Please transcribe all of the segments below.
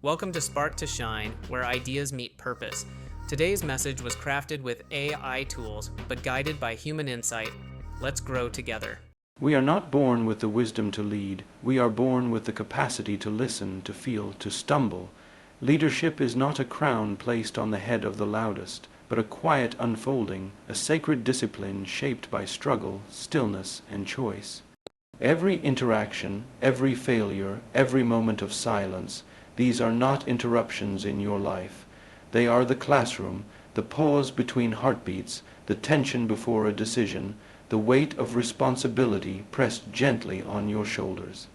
Welcome to Spark to Shine, where ideas meet purpose. Today's message was crafted with AI tools, but guided by human insight. Let's grow together. We are not born with the wisdom to lead. We are born with the capacity to listen, to feel, to stumble. Leadership is not a crown placed on the head of the loudest, but a quiet unfolding, a sacred discipline shaped by struggle, stillness, and choice. Every interaction, every failure, every moment of silence, these are not interruptions in your life. They are the classroom, the pause between heartbeats, the tension before a decision, the weight of responsibility pressed gently on your shoulders.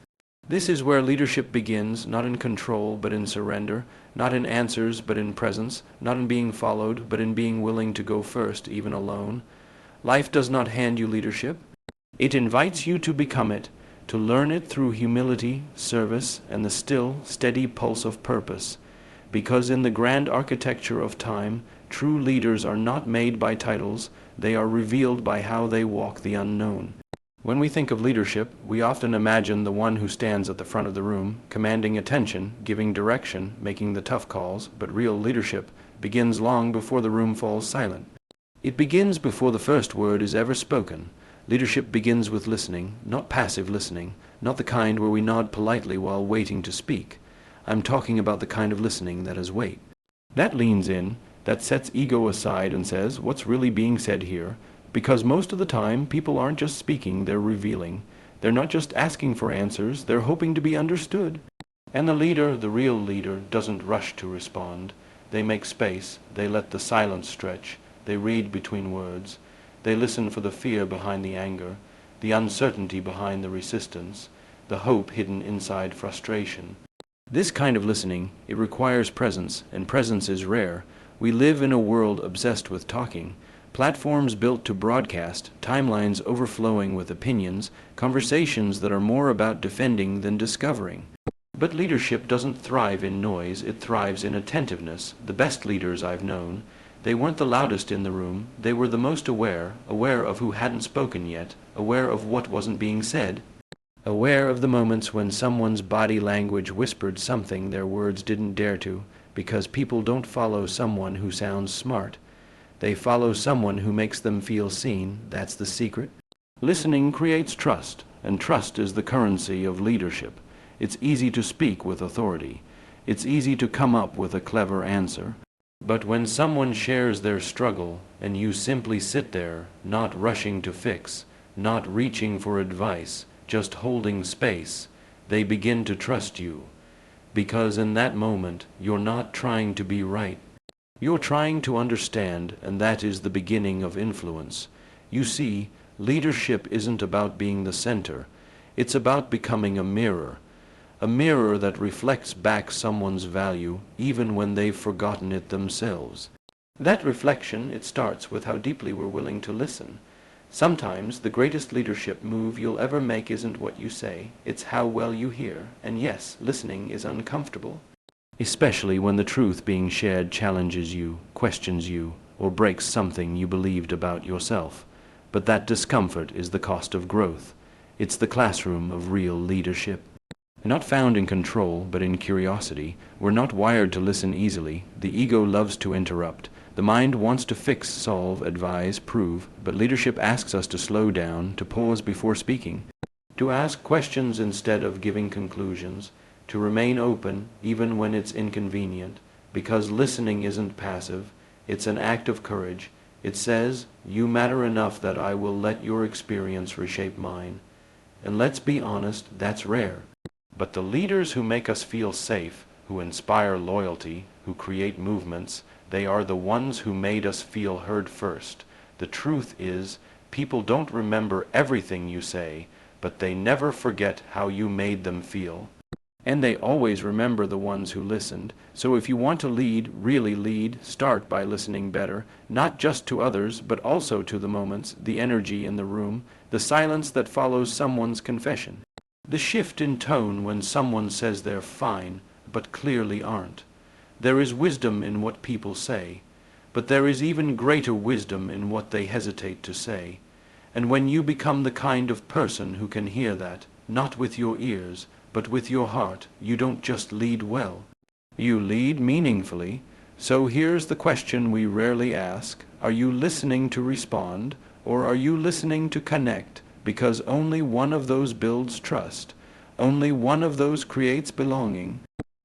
This is where leadership begins, not in control but in surrender, not in answers but in presence, not in being followed but in being willing to go first, even alone. Life does not hand you leadership. It invites you to become it, to learn it through humility, service, and the still, steady pulse of purpose. Because in the grand architecture of time, true leaders are not made by titles, they are revealed by how they walk the unknown. When we think of leadership, we often imagine the one who stands at the front of the room, commanding attention, giving direction, making the tough calls, but real leadership begins long before the room falls silent. It begins before the first word is ever spoken. Leadership begins with listening, not passive listening, not the kind where we nod politely while waiting to speak. I'm talking about the kind of listening that is wait. That leans in, that sets ego aside and says, what's really being said here? Because most of the time, people aren't just speaking, they're revealing. They're not just asking for answers, they're hoping to be understood. And the leader, the real leader, doesn't rush to respond. They make space, they let the silence stretch, they read between words. They listen for the fear behind the anger, the uncertainty behind the resistance, the hope hidden inside frustration. This kind of listening, it requires presence, and presence is rare. We live in a world obsessed with talking, platforms built to broadcast, timelines overflowing with opinions, conversations that are more about defending than discovering. But leadership doesn't thrive in noise, it thrives in attentiveness. The best leaders I've known, they weren't the loudest in the room, they were the most aware of who hadn't spoken yet, aware of what wasn't being said, aware of the moments when someone's body language whispered something their words didn't dare to, because people don't follow someone who sounds smart. They follow someone who makes them feel seen. That's the secret. Listening creates trust, and trust is the currency of leadership. It's easy to speak with authority. It's easy to come up with a clever answer. But when someone shares their struggle, and you simply sit there, not rushing to fix, not reaching for advice, just holding space, they begin to trust you. Because in that moment, you're not trying to be right. You're trying to understand, and that is the beginning of influence. You see, leadership isn't about being the center. It's about becoming a mirror that reflects back someone's value even when they've forgotten it themselves. That reflection, it starts with how deeply we're willing to listen. Sometimes the greatest leadership move you'll ever make isn't what you say, it's how well you hear. And yes, listening is uncomfortable. Especially when the truth being shared challenges you, questions you, or breaks something you believed about yourself. But that discomfort is the cost of growth. It's the classroom of real leadership. Not found in control, but in curiosity. We're not wired to listen easily. The ego loves to interrupt. The mind wants to fix, solve, advise, prove, but leadership asks us to slow down, to pause before speaking, to ask questions instead of giving conclusions, to remain open even when it's inconvenient, because listening isn't passive, it's an act of courage. It says, you matter enough that I will let your experience reshape mine. And let's be honest, that's rare. But the leaders who make us feel safe, who inspire loyalty, who create movements, they are the ones who made us feel heard first. The truth is, people don't remember everything you say, but they never forget how you made them feel. And they always remember the ones who listened. So if you want to lead, really lead, start by listening better, not just to others, but also to the moments, the energy in the room, the silence that follows someone's confession. The shift in tone when someone says they're fine, but clearly aren't. There is wisdom in what people say, but there is even greater wisdom in what they hesitate to say. And when you become the kind of person who can hear that, not with your ears, but with your heart, you don't just lead well. You lead meaningfully. So here's the question we rarely ask. Are you listening to respond, or are you listening to connect? Because only one of those builds trust. Only one of those creates belonging.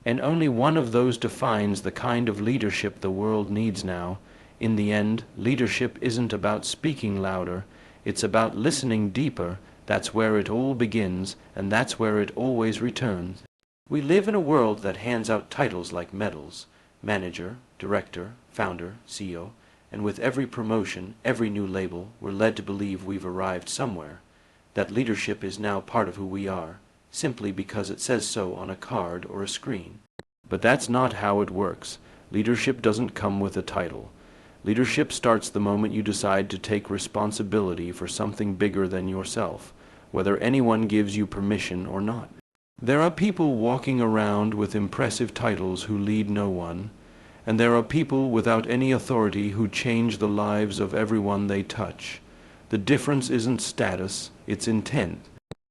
And only one of those defines the kind of leadership the world needs now. In the end, leadership isn't about speaking louder. It's about listening deeper. That's where it all begins, and that's where it always returns. We live in a world that hands out titles like medals, manager, director, founder, CEO, and with every promotion, every new label, we're led to believe we've arrived somewhere, that leadership is now part of who we are, simply because it says so on a card or a screen. But that's not how it works. Leadership doesn't come with a title. Leadership starts the moment you decide to take responsibility for something bigger than yourself, whether anyone gives you permission or not. There are people walking around with impressive titles who lead no one, and there are people without any authority who change the lives of everyone they touch. The difference isn't status, it's intent.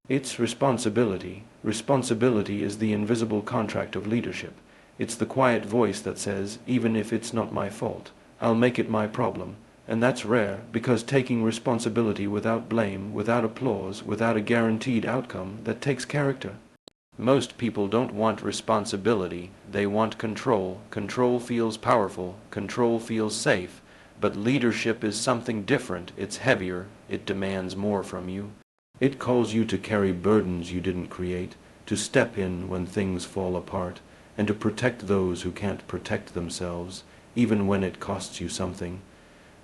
It's responsibility. Responsibility is the invisible contract of leadership. It's the quiet voice that says, even if it's not my fault, I'll make it my problem. And that's rare, because taking responsibility without blame, without applause, without a guaranteed outcome, that takes character. Most people don't want responsibility, they want control. Control feels powerful, control feels safe, but leadership is something different. It's heavier, it demands more from you. It calls you to carry burdens you didn't create, to step in when things fall apart, and to protect those who can't protect themselves, even when it costs you something.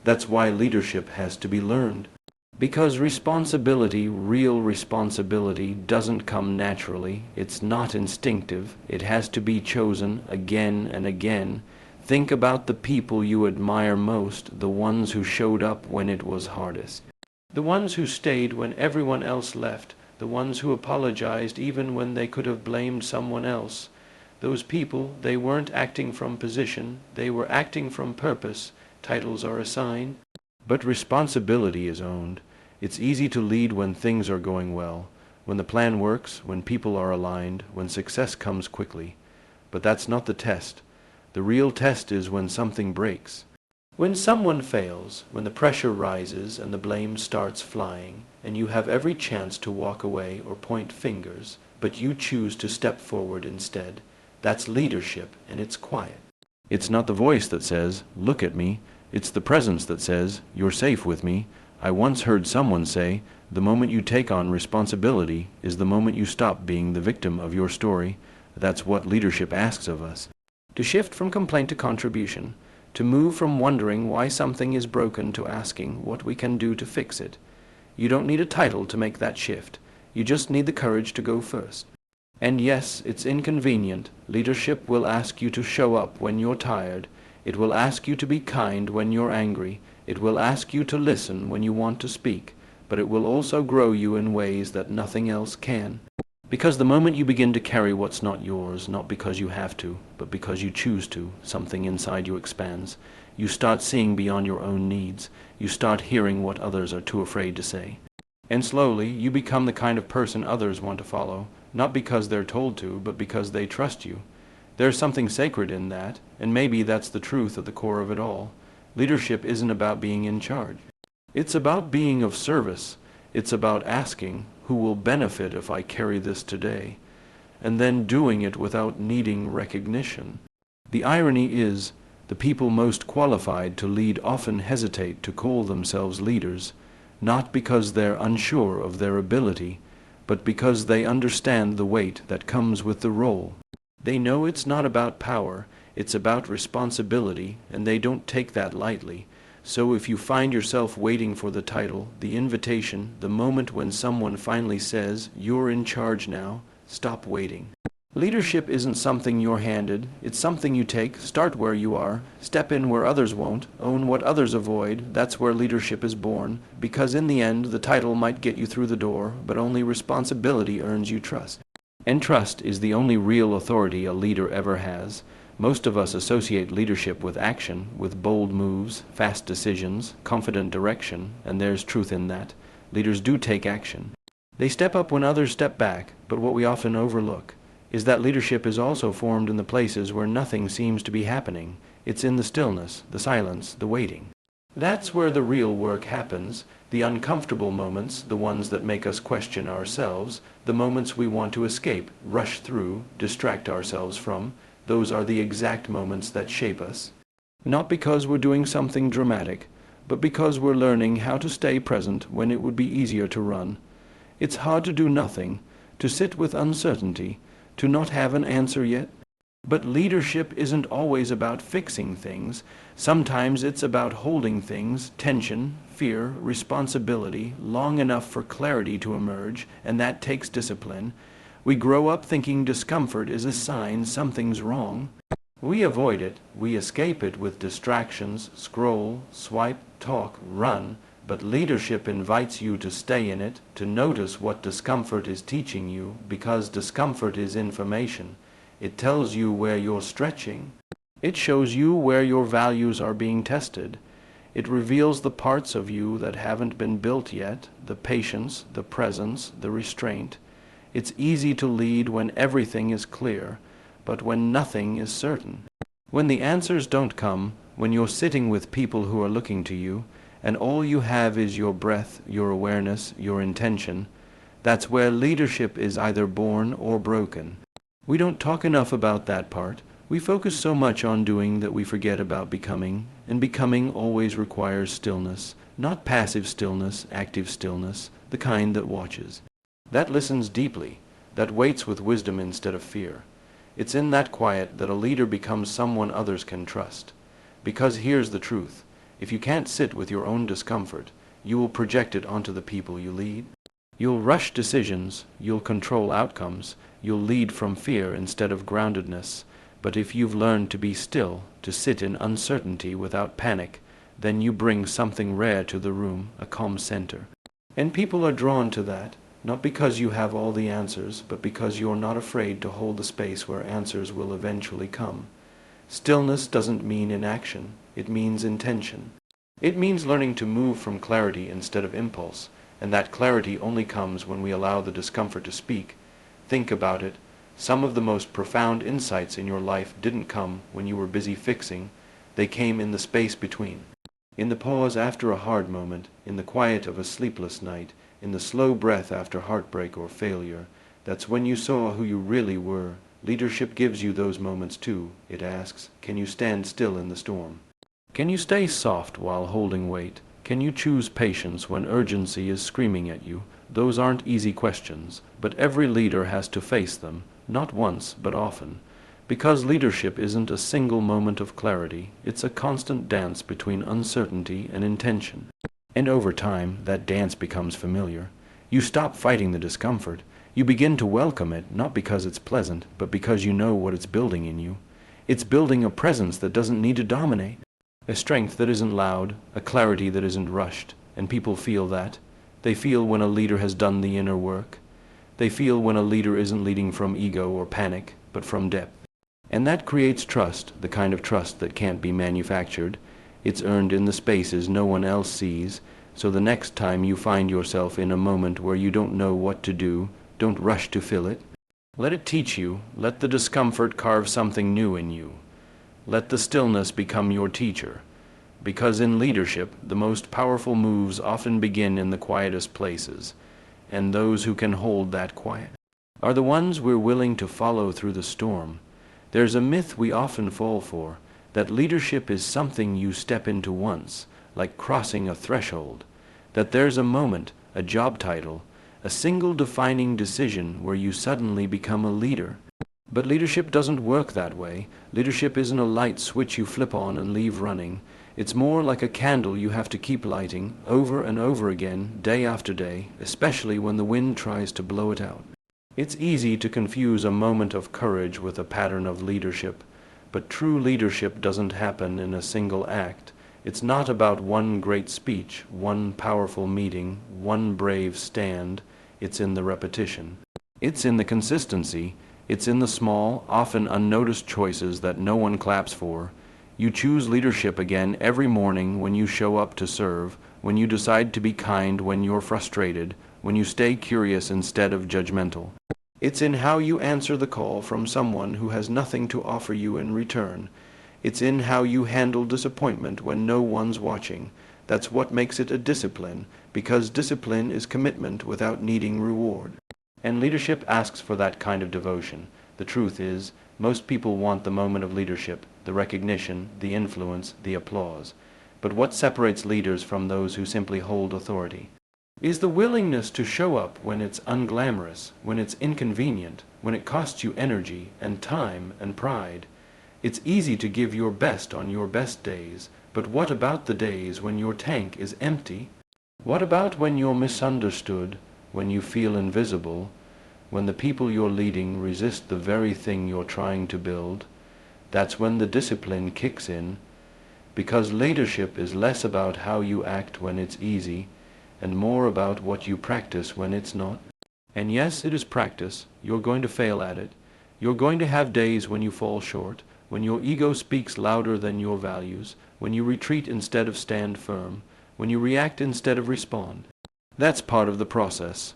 That's why leadership has to be learned. Because responsibility, real responsibility, doesn't come naturally. It's not instinctive. It has to be chosen again and again. Think about the people you admire most, the ones who showed up when it was hardest. The ones who stayed when everyone else left. The ones who apologized even when they could have blamed someone else. Those people, they weren't acting from position. They were acting from purpose. Titles are assigned, but responsibility is owned. It's easy to lead when things are going well, when the plan works, when people are aligned, when success comes quickly. But that's not the test. The real test is when something breaks. When someone fails, when the pressure rises and the blame starts flying, and you have every chance to walk away or point fingers, but you choose to step forward instead. That's leadership, and it's quiet. It's not the voice that says, "Look at me." It's the presence that says, "You're safe with me." I once heard someone say, the moment you take on responsibility is the moment you stop being the victim of your story. That's what leadership asks of us. To shift from complaint to contribution. To move from wondering why something is broken to asking what we can do to fix it. You don't need a title to make that shift. You just need the courage to go first. And yes, it's inconvenient. Leadership will ask you to show up when you're tired. It will ask you to be kind when you're angry. It will ask you to listen when you want to speak. But it will also grow you in ways that nothing else can. Because the moment you begin to carry what's not yours, not because you have to, but because you choose to, something inside you expands. You start seeing beyond your own needs. You start hearing what others are too afraid to say. And slowly, you become the kind of person others want to follow, not because they're told to, but because they trust you. There's something sacred in that, and maybe that's the truth at the core of it all. Leadership isn't about being in charge. It's about being of service. It's about asking, who will benefit if I carry this today? And then doing it without needing recognition. The irony is, the people most qualified to lead often hesitate to call themselves leaders, not because they're unsure of their ability, but because they understand the weight that comes with the role. They know it's not about power, it's about responsibility, and they don't take that lightly. So if you find yourself waiting for the title, the invitation, the moment when someone finally says, "You're in charge now," stop waiting. Leadership isn't something you're handed, it's something you take. Start where you are, step in where others won't, own what others avoid. That's where leadership is born, because in the end, the title might get you through the door, but only responsibility earns you trust. And trust is the only real authority a leader ever has. Most of us associate leadership with action, with bold moves, fast decisions, confident direction, and there's truth in that. Leaders do take action. They step up when others step back, but what we often overlook is that leadership is also formed in the places where nothing seems to be happening. It's in the stillness, the silence, the waiting. That's where the real work happens, the uncomfortable moments, the ones that make us question ourselves, the moments we want to escape, rush through, distract ourselves from. Those are the exact moments that shape us. Not because we're doing something dramatic, but because we're learning how to stay present when it would be easier to run. It's hard to do nothing, to sit with uncertainty, to not have an answer yet. But leadership isn't always about fixing things. Sometimes it's about holding things, tension, fear, responsibility, long enough for clarity to emerge, and that takes discipline. We grow up thinking discomfort is a sign something's wrong. We avoid it, we escape it with distractions, scroll, swipe, talk, run. But leadership invites you to stay in it, to notice what discomfort is teaching you, because discomfort is information. It tells you where you're stretching. It shows you where your values are being tested. It reveals the parts of you that haven't been built yet, the patience, the presence, the restraint. It's easy to lead when everything is clear, but when nothing is certain. When the answers don't come, when you're sitting with people who are looking to you, and all you have is your breath, your awareness, your intention, that's where leadership is either born or broken. We don't talk enough about that part. We focus so much on doing that we forget about becoming, and becoming always requires stillness, not passive stillness, active stillness, the kind that watches. That listens deeply, that waits with wisdom instead of fear. It's in that quiet that a leader becomes someone others can trust. Because here's the truth. If you can't sit with your own discomfort, you will project it onto the people you lead. You'll rush decisions, you'll control outcomes, you'll lead from fear instead of groundedness. But if you've learned to be still, to sit in uncertainty without panic, then you bring something rare to the room, a calm center. And people are drawn to that, not because you have all the answers, but because you're not afraid to hold the space where answers will eventually come. Stillness doesn't mean inaction, it means intention. It means learning to move from clarity instead of impulse, and that clarity only comes when we allow the discomfort to speak. Think about it. Some of the most profound insights in your life didn't come when you were busy fixing. They came in the space between. In the pause after a hard moment, in the quiet of a sleepless night, in the slow breath after heartbreak or failure. That's when you saw who you really were. Leadership gives you those moments too. It asks, can you stand still in the storm? Can you stay soft while holding weight? Can you choose patience when urgency is screaming at you? Those aren't easy questions, but every leader has to face them, not once, but often. Because leadership isn't a single moment of clarity, it's a constant dance between uncertainty and intention. And over time, that dance becomes familiar. You stop fighting the discomfort. You begin to welcome it, not because it's pleasant, but because you know what it's building in you. It's building a presence that doesn't need to dominate. A strength that isn't loud, a clarity that isn't rushed, and people feel that. They feel when a leader has done the inner work. They feel when a leader isn't leading from ego or panic, but from depth. And that creates trust, the kind of trust that can't be manufactured. It's earned in the spaces no one else sees, so the next time you find yourself in a moment where you don't know what to do, don't rush to fill it. Let it teach you, let the discomfort carve something new in you. Let the stillness become your teacher, because in leadership, the most powerful moves often begin in the quietest places, and those who can hold that quiet are the ones we're willing to follow through the storm. There's a myth we often fall for, that leadership is something you step into once, like crossing a threshold, that there's a moment, a job title, a single defining decision where you suddenly become a leader. But leadership doesn't work that way. Leadership isn't a light switch you flip on and leave running. It's more like a candle you have to keep lighting over and over again, day after day, especially when the wind tries to blow it out. It's easy to confuse a moment of courage with a pattern of leadership, but true leadership doesn't happen in a single act. It's not about one great speech, one powerful meeting, one brave stand. It's in the repetition. It's in the consistency. It's in the small, often unnoticed choices that no one claps for. You choose leadership again every morning when you show up to serve, when you decide to be kind when you're frustrated, when you stay curious instead of judgmental. It's in how you answer the call from someone who has nothing to offer you in return. It's in how you handle disappointment when no one's watching. That's what makes it a discipline, because discipline is commitment without needing reward. And leadership asks for that kind of devotion. The truth is, most people want the moment of leadership, the recognition, the influence, the applause. But what separates leaders from those who simply hold authority is the willingness to show up when it's unglamorous, when it's inconvenient, when it costs you energy and time and pride. It's easy to give your best on your best days, but what about the days when your tank is empty? What about when you're misunderstood, when you feel invisible, when the people you're leading resist the very thing you're trying to build? That's when the discipline kicks in, because leadership is less about how you act when it's easy and more about what you practice when it's not. And yes, it is practice. You're going to fail at it. You're going to have days when you fall short, when your ego speaks louder than your values, when you retreat instead of stand firm, when you react instead of respond. That's part of the process.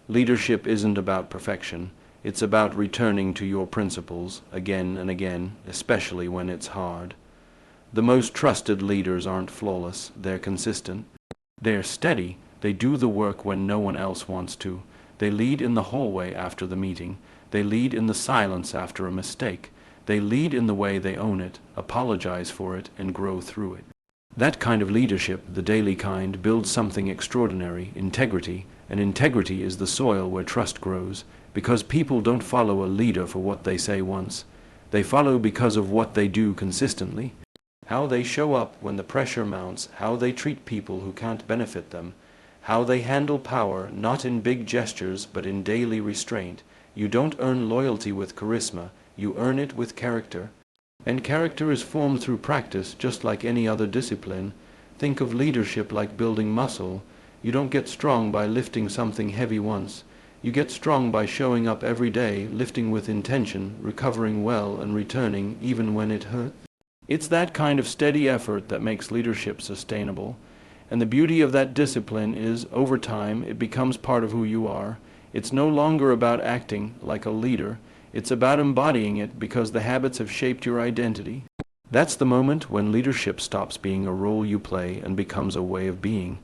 Leadership isn't about perfection. It's about returning to your principles again and again, especially when it's hard. The most trusted leaders aren't flawless. They're consistent. They're steady. They do the work when no one else wants to. They lead in the hallway after the meeting. They lead in the silence after a mistake. They lead in the way they own it, apologize for it, and grow through it. That kind of leadership, the daily kind, builds something extraordinary, integrity, and integrity is the soil where trust grows, because people don't follow a leader for what they say once. They follow because of what they do consistently. How they show up when the pressure mounts, how they treat people who can't benefit them, how they handle power, not in big gestures, but in daily restraint. You don't earn loyalty with charisma, you earn it with character. And character is formed through practice, just like any other discipline. Think of leadership like building muscle. You don't get strong by lifting something heavy once. You get strong by showing up every day, lifting with intention, recovering well, and returning even when it hurts. It's that kind of steady effort that makes leadership sustainable. And the beauty of that discipline is, over time, it becomes part of who you are. It's no longer about acting like a leader. It's about embodying it because the habits have shaped your identity. That's the moment when leadership stops being a role you play and becomes a way of being.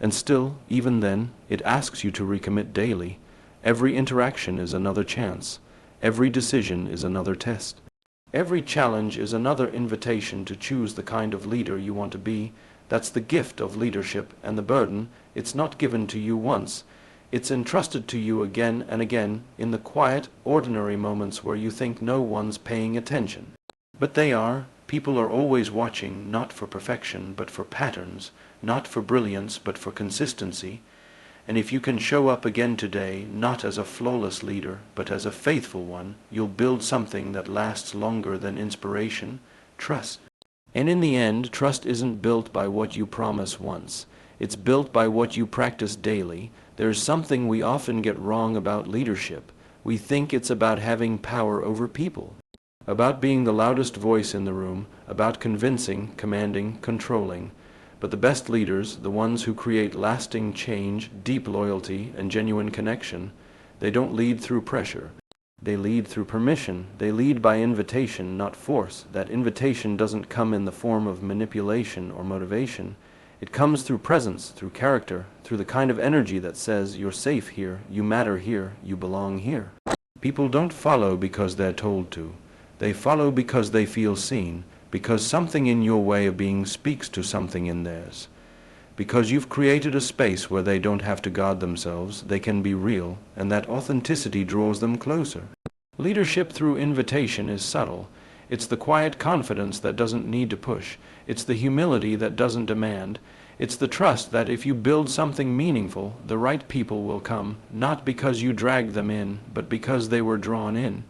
And still, even then, it asks you to recommit daily. Every interaction is another chance. Every decision is another test. Every challenge is another invitation to choose the kind of leader you want to be. That's the gift of leadership, and the burden, it's not given to you once. It's entrusted to you again and again in the quiet, ordinary moments where you think no one's paying attention. But they are. People are always watching, not for perfection, but for patterns, not for brilliance, but for consistency. And if you can show up again today, not as a flawless leader, but as a faithful one, you'll build something that lasts longer than inspiration, trust. And in the end, trust isn't built by what you promise once. It's built by what you practice daily. There's something we often get wrong about leadership. We think it's about having power over people, about being the loudest voice in the room, about convincing, commanding, controlling. But the best leaders, the ones who create lasting change, deep loyalty, and genuine connection, they don't lead through pressure. They lead through permission. They lead by invitation, not force. That invitation doesn't come in the form of manipulation or motivation. It comes through presence, through character, through the kind of energy that says, you're safe here, you matter here, you belong here. People don't follow because they're told to. They follow because they feel seen, because something in your way of being speaks to something in theirs. Because you've created a space where they don't have to guard themselves, they can be real, and that authenticity draws them closer. Leadership through invitation is subtle. It's the quiet confidence that doesn't need to push. It's the humility that doesn't demand. It's the trust that if you build something meaningful, the right people will come, not because you dragged them in, but because they were drawn in.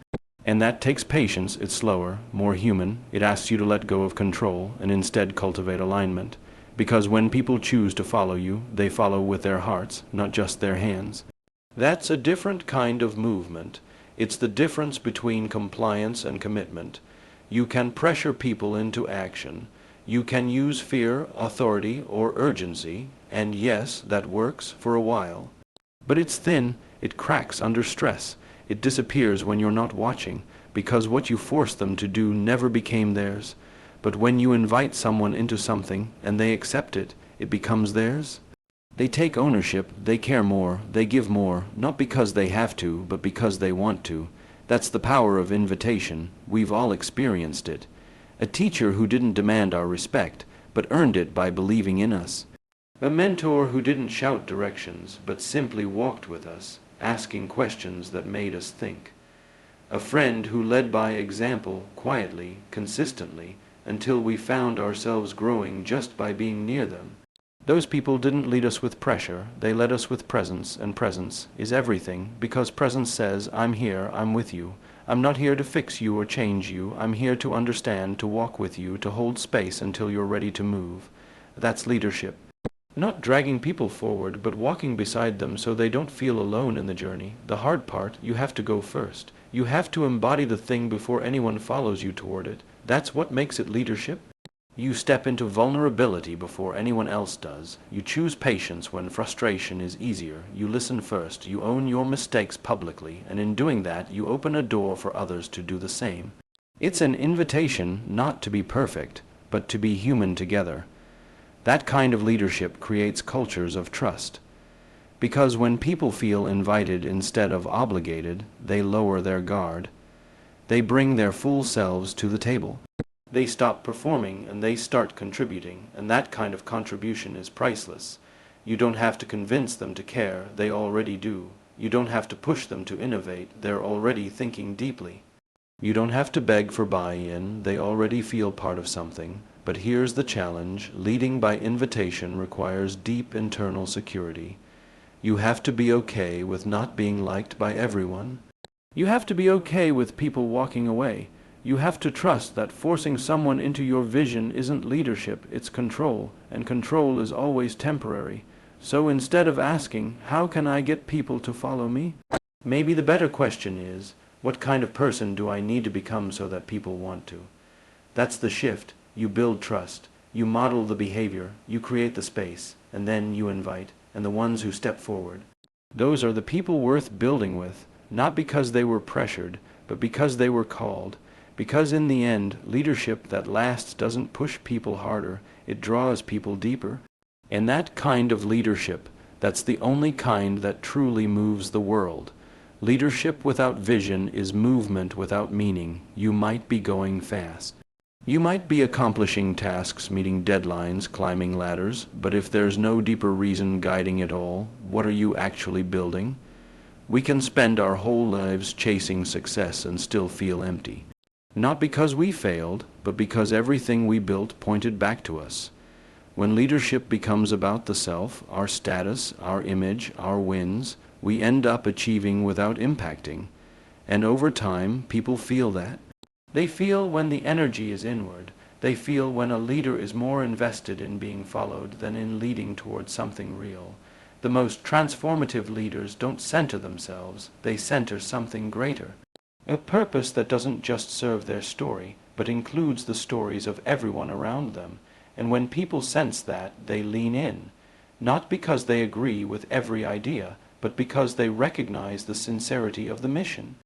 And that takes patience. It's slower, more human. It asks you to let go of control and instead cultivate alignment. Because when people choose to follow you, they follow with their hearts, not just their hands. That's a different kind of movement. It's the difference between compliance and commitment. You can pressure people into action. You can use fear, authority, or urgency, and yes, that works for a while. But it's thin, it cracks under stress. It disappears when you're not watching, because what you forced them to do never became theirs. But when you invite someone into something and they accept it, it becomes theirs. They take ownership, they care more, they give more, not because they have to, but because they want to. That's the power of invitation. We've all experienced it. A teacher who didn't demand our respect, but earned it by believing in us. A mentor who didn't shout directions, but simply walked with us, asking questions that made us think. A friend who led by example, quietly, consistently, until we found ourselves growing just by being near them. Those people didn't lead us with pressure, they led us with presence, and presence is everything, because presence says, I'm here, I'm with you. I'm not here to fix you or change you, I'm here to understand, to walk with you, to hold space until you're ready to move. That's leadership. Not dragging people forward, but walking beside them so they don't feel alone in the journey. The hard part, you have to go first. You have to embody the thing before anyone follows you toward it. That's what makes it leadership. You step into vulnerability before anyone else does. You choose patience when frustration is easier. You listen first. You own your mistakes publicly, and in doing that, you open a door for others to do the same. It's an invitation not to be perfect, but to be human together. That kind of leadership creates cultures of trust. Because when people feel invited instead of obligated, they lower their guard. They bring their full selves to the table. They stop performing and they start contributing, and that kind of contribution is priceless. You don't have to convince them to care, they already do. You don't have to push them to innovate, they're already thinking deeply. You don't have to beg for buy-in, they already feel part of something. But here's the challenge, leading by invitation requires deep internal security. You have to be okay with not being liked by everyone. You have to be okay with people walking away. You have to trust that forcing someone into your vision isn't leadership, it's control, and control is always temporary. So instead of asking, how can I get people to follow me? Maybe the better question is, what kind of person do I need to become so that people want to? That's the shift. You build trust. You model the behavior. You create the space. And then you invite. And the ones who step forward. Those are the people worth building with, not because they were pressured, but because they were called. Because in the end, leadership that lasts doesn't push people harder, it draws people deeper. And that kind of leadership, that's the only kind that truly moves the world. Leadership without vision is movement without meaning. You might be going fast. You might be accomplishing tasks, meeting deadlines, climbing ladders, but if there's no deeper reason guiding it all, what are you actually building? We can spend our whole lives chasing success and still feel empty. Not because we failed, but because everything we built pointed back to us. When leadership becomes about the self, our status, our image, our wins, we end up achieving without impacting. And over time, people feel that. They feel when the energy is inward. They feel when a leader is more invested in being followed than in leading towards something real. The most transformative leaders don't center themselves, they center something greater. A purpose that doesn't just serve their story, but includes the stories of everyone around them. And when people sense that, they lean in. Not because they agree with every idea, but because they recognize the sincerity of the mission.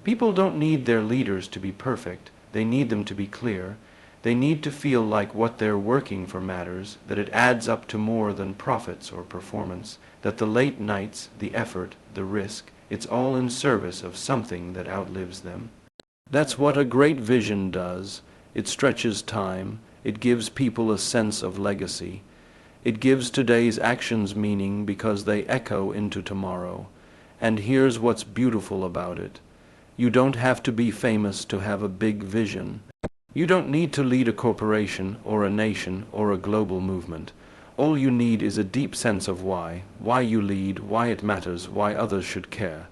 People don't need their leaders to be perfect. They need them to be clear. They need to feel like what they're working for matters, that it adds up to more than profits or performance, that the late nights, the effort, the risk, it's all in service of something that outlives them. That's what a great vision does. It stretches time. It gives people a sense of legacy. It gives today's actions meaning because they echo into tomorrow. And here's what's beautiful about it. You don't have to be famous to have a big vision. You don't need to lead a corporation or a nation or a global movement. All you need is a deep sense of why you lead, why it matters, why others should care.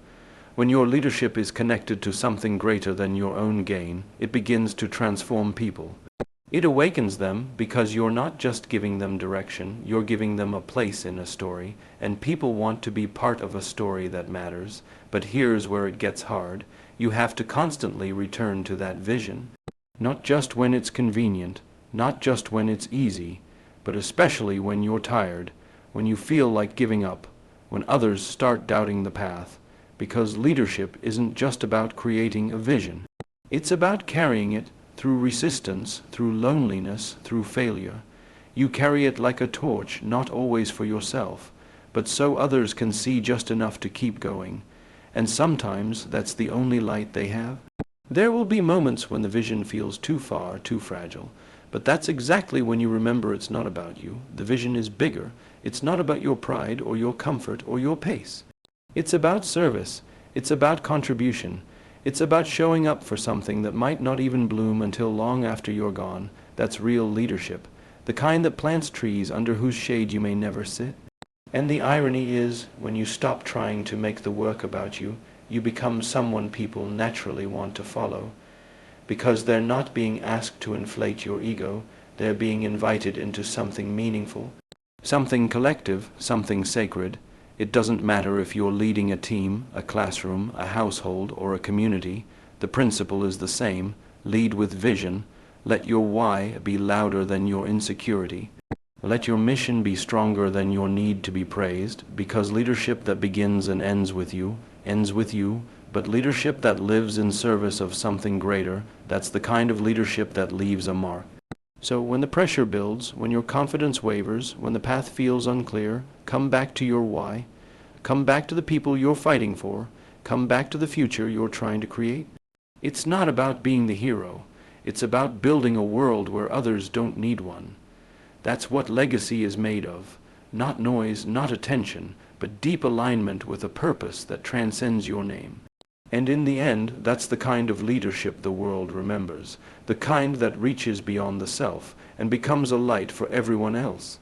When your leadership is connected to something greater than your own gain, it begins to transform people. It awakens them because you're not just giving them direction, you're giving them a place in a story, and people want to be part of a story that matters. But here's where it gets hard. You have to constantly return to that vision. Not just when it's convenient, not just when it's easy, but especially when you're tired, when you feel like giving up, when others start doubting the path. because leadership isn't just about creating a vision. It's about carrying it through resistance, through loneliness, through failure. You carry it like a torch, not always for yourself, but so others can see just enough to keep going. And sometimes that's the only light they have. There will be moments when the vision feels too far, too fragile, but that's exactly when you remember it's not about you. The vision is bigger. It's not about your pride or your comfort or your pace. It's about service. It's about contribution. It's about showing up for something that might not even bloom until long after you're gone. That's real leadership, the kind that plants trees under whose shade you may never sit. And the irony is, when you stop trying to make the work about you, you become someone people naturally want to follow. Because they're not being asked to inflate your ego, they're being invited into something meaningful, something collective, something sacred. It doesn't matter if you're leading a team, a classroom, a household, or a community. The principle is the same. Lead with vision. Let your why be louder than your insecurity. Let your mission be stronger than your need to be praised, because leadership that begins and ends with you, but leadership that lives in service of something greater, that's the kind of leadership that leaves a mark. So when the pressure builds, when your confidence wavers, when the path feels unclear, come back to your why. Come back to the people you're fighting for. Come back to the future you're trying to create. It's not about being the hero. It's about building a world where others don't need one. That's what legacy is made of. Not noise, not attention, but deep alignment with a purpose that transcends your name. And in the end, that's the kind of leadership the world remembers, the kind that reaches beyond the self and becomes a light for everyone else.